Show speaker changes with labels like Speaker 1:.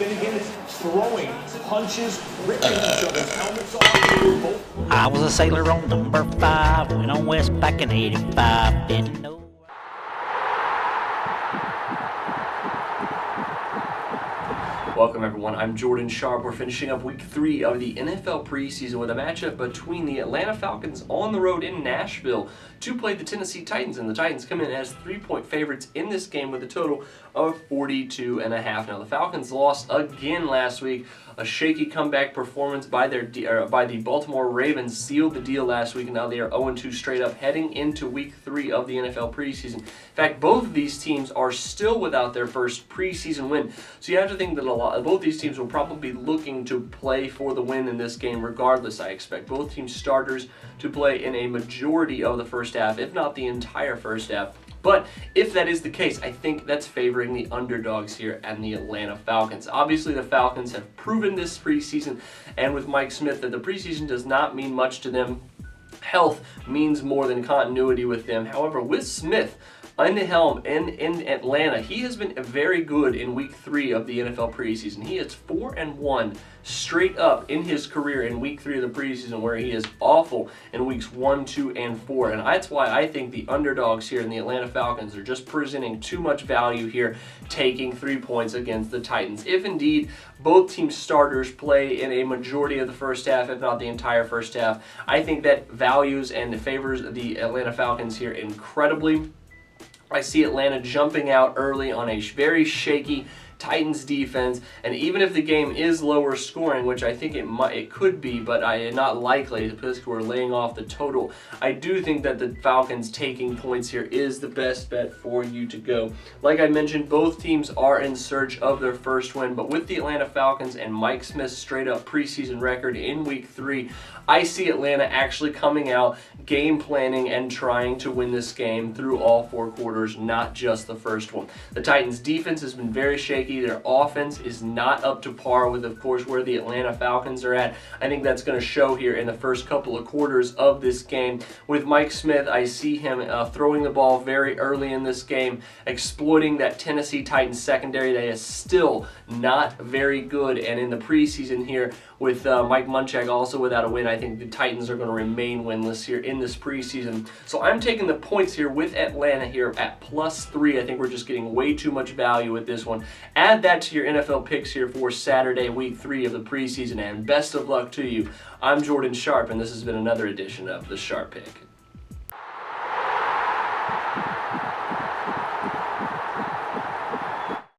Speaker 1: Then again, it's throwing punches, ripping each other's helmets off.
Speaker 2: I was a sailor on number 5, went on west back in 85, didn't know.
Speaker 3: Welcome everyone, I'm Jordan Sharp. We're finishing up week 3 of the NFL preseason with a matchup between the Atlanta Falcons on the road in Nashville to play the Tennessee Titans, and the Titans come in as 3-point favorites in this game with a total of 42.5. Now the Falcons lost again last week. A shaky comeback performance by the Baltimore Ravens sealed the deal last week, and now they are 0-2 straight up heading into week 3 of the NFL preseason. In fact, both of these teams are still without their first preseason win, so you have to think that both these teams will probably be looking to play for the win in this game regardless. I expect both teams' starters to play in a majority of the first half, if not the entire first half. But if that is the case, I think that's favoring the underdogs here and the Atlanta Falcons. Obviously, the Falcons have proven this preseason, and with Mike Smith, that the preseason does not mean much to them. Health means more than continuity with them. However, with Smith in the helm in Atlanta, he has been very good in week 3 of the NFL preseason. He is 4-1 straight up in his career in week 3 of the preseason, where he is awful in weeks 1, 2, and 4. And that's why I think the underdogs here in the Atlanta Falcons are just presenting too much value here, taking 3 points against the Titans. If indeed both team starters play in a majority of the first half, if not the entire first half, I think that values and favors the Atlanta Falcons here incredibly. I see Atlanta jumping out early on a very shaky Titans defense, and even if the game is lower scoring, which I think it could be, but not likely because we're laying off the total, I do think that the Falcons taking points here is the best bet for you to go. Like I mentioned, both teams are in search of their first win, but with the Atlanta Falcons and Mike Smith's straight up preseason record in week 3, I see Atlanta actually coming out, game planning, and trying to win this game through all 4 quarters, not just the first one. The Titans defense has been very shaky. Their offense is not up to par with, of course, where the Atlanta Falcons are at. I think that's going to show here in the first couple of quarters of this game. With Mike Smith, I see him throwing the ball very early in this game, exploiting that Tennessee Titans secondary that is still not very good. And in the preseason here, with Mike Munchak also without a win, I think the Titans are going to remain winless here in this preseason. So I'm taking the points here with Atlanta here at +3. I think we're just getting way too much value with this one. Add that to your NFL picks here for Saturday, week 3 of the preseason, and best of luck to you. I'm Jordan Sharp, and this has been another edition of The Sharp Pick.